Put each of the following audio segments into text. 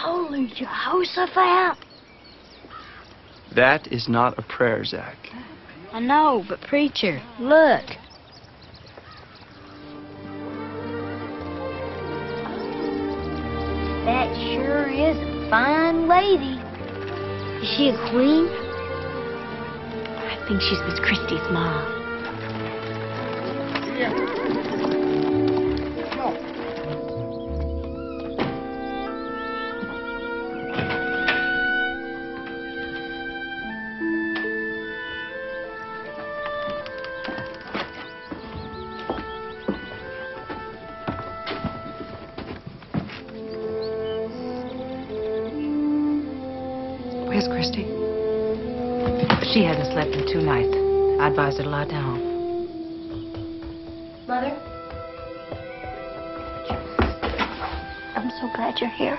Holy Jehoshaphat! That is not a prayer, Zach. I know, but preacher, look. That sure is a fine lady. Is she a queen? I think she's Miss Christy's mom. Where's Christy? She hasn't slept in 2 nights. I advise her to lie down. Mother? I'm so glad you're here.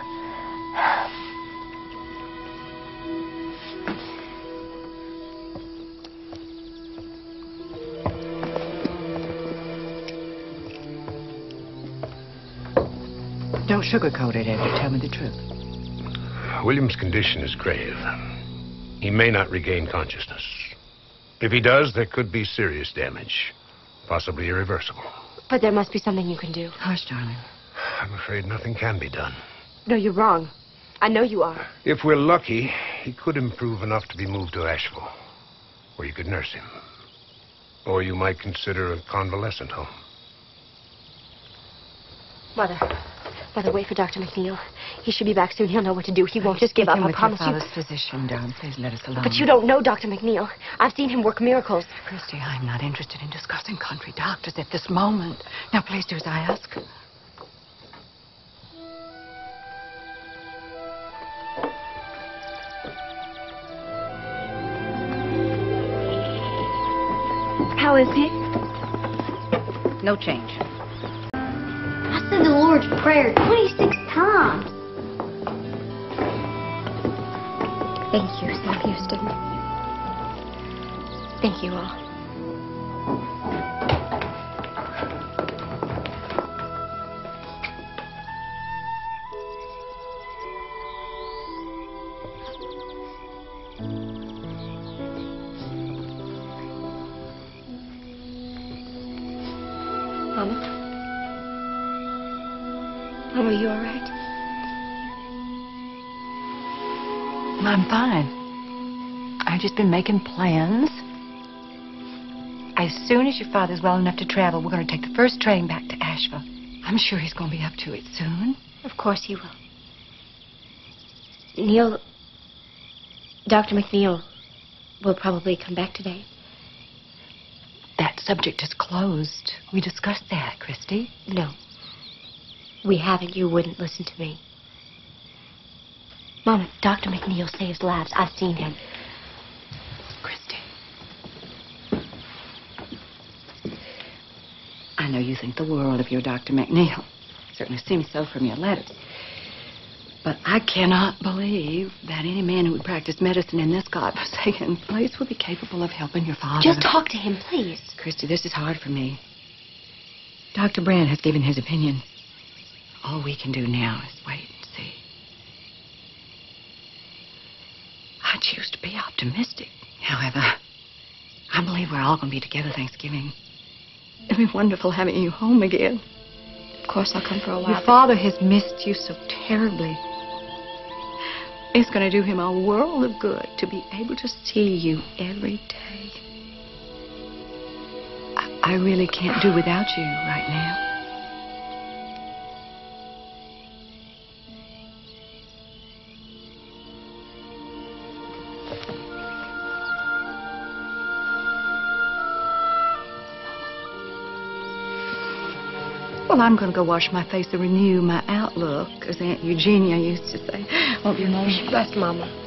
Don't sugarcoat it, Edward. Tell me the truth. William's condition is grave. He may not regain consciousness. If he does, there could be serious damage, possibly irreversible. But there must be something you can do. Hush, darling. I'm afraid nothing can be done. No, you're wrong. I know you are. If we're lucky, he could improve enough to be moved to Asheville, where you could nurse him. Or you might consider a convalescent home. Mother, wait for Dr. McNeil. He should be back soon. He'll know what to do. He won't just give up, I promise you. Your father's physician, darling. Please let us alone. But you don't know Dr. McNeil. I've seen him work miracles. Christy, I'm not interested in discussing country doctors at this moment. Now, please do as I ask. How is he? No change. I said the Lord's Prayer 26 times. Thank you, Sam Houston. Thank you all. Mama, are you all right? I'm fine. I've just been making plans. As soon as your father's well enough to travel, we're going to take the first train back to Asheville. I'm sure he's going to be up to it soon. Of course he will. Neil, Dr. McNeil will probably come back today. That subject is closed. We discussed that, Christy. No. We haven't. You wouldn't listen to me. Mama, Dr. McNeil saves lives. I've seen him. Christy. I know you think the world of your Dr. McNeil. Certainly seems so from your letters. But I cannot believe that any man who would practice medicine in this godforsaken place would be capable of helping your father. Just talk to him, please. Christy, this is hard for me. Dr. Brand has given his opinion. All we can do now is wait and see. I choose to be optimistic. However, I believe we're all going to be together Thanksgiving. It'll be wonderful having you home again. Of course, I'll come for a while. Your father has missed you so terribly. It's going to do him a world of good to be able to see you every day. I really can't do without you right now. Well, I'm going to go wash my face to renew my outlook, as Aunt Eugenia used to say. Won't be a moment. Yes, Mama.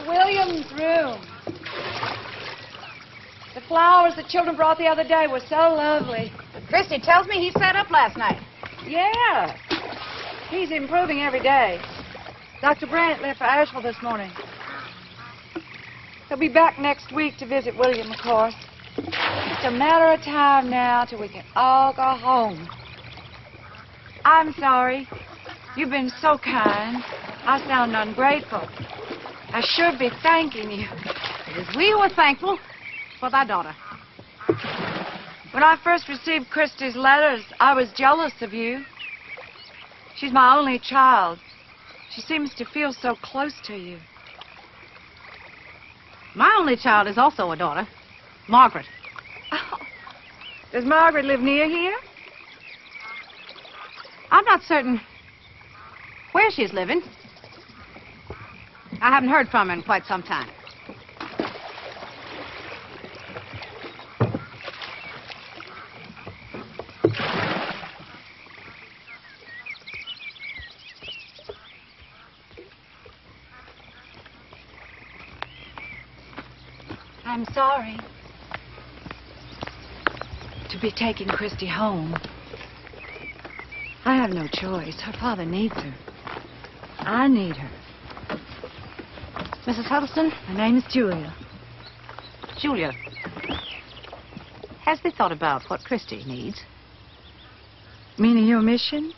William's room. The flowers flowers the children brought the other day were so lovely. Christy tells me he sat up last night. Yeah. He's improving every day. Dr. Brandt left for Asheville this morning. He'll be back next week to visit William, of course. It's a matter of time now till we can all go home. I'm sorry. You've been so kind. I sound ungrateful. I should be thanking you. It is we who are thankful for thy daughter. When I first received Christy's letters, I was jealous of you. She's my only child. She seems to feel so close to you. My only child is also a daughter, Margaret. Oh. Does Margaret live near here? I'm not certain where she's living. I haven't heard from her in quite some time. I'm sorry to be taking Christy home. I have no choice. Her father needs her. I need her. Mrs. Huddleston? Her name is Julia. Julia, has thee thought about what Christy needs? Meaning your mission?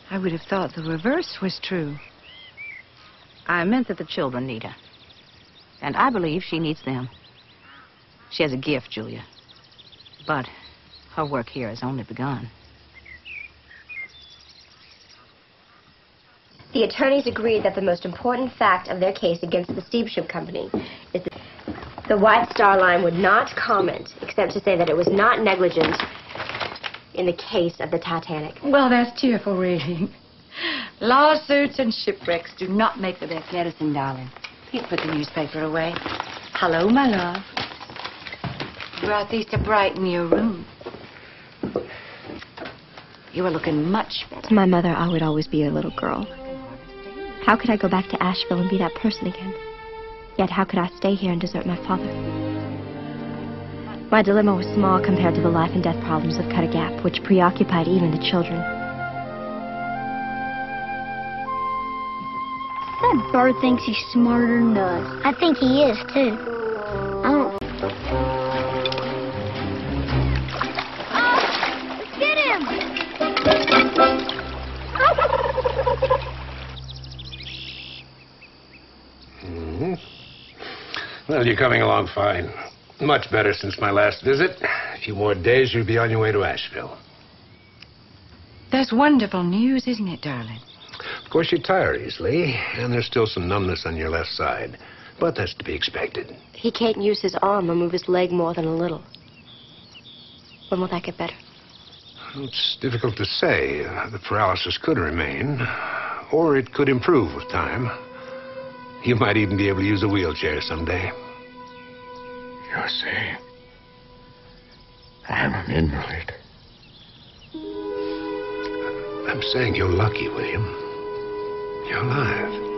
I would have thought the reverse was true. I meant that the children need her. And I believe she needs them. She has a gift, Julia. But her work here has only begun. The attorneys agreed that the most important fact of their case against the steamship company is that the White Star Line would not comment, except to say that it was not negligent in the case of the Titanic. Well, that's cheerful reading. Lawsuits and shipwrecks do not make the best medicine, darling. Please put the newspaper away. Hello, my love. Brought these to brighten your room. You are looking much better. To my mother, I would always be a little girl. How could I go back to Asheville and be that person again? Yet how could I stay here and desert my father? My dilemma was small compared to the life and death problems of Cut a Gap, which preoccupied even the children. That bird thinks he's smarter than us. I think he is, too. I don't... Oh! Get him! Well, you're coming along fine. Much better since my last visit. A few more days, you'll be on your way to Asheville. That's wonderful news, isn't it, darling? Of course, you tire easily, and there's still some numbness on your left side. But that's to be expected. He can't use his arm or move his leg more than a little. When will that get better? It's difficult to say. The paralysis could remain, or it could improve with time. You might even be able to use a wheelchair someday. You're saying I'm an invalid? I'm saying you're lucky, William. You're alive.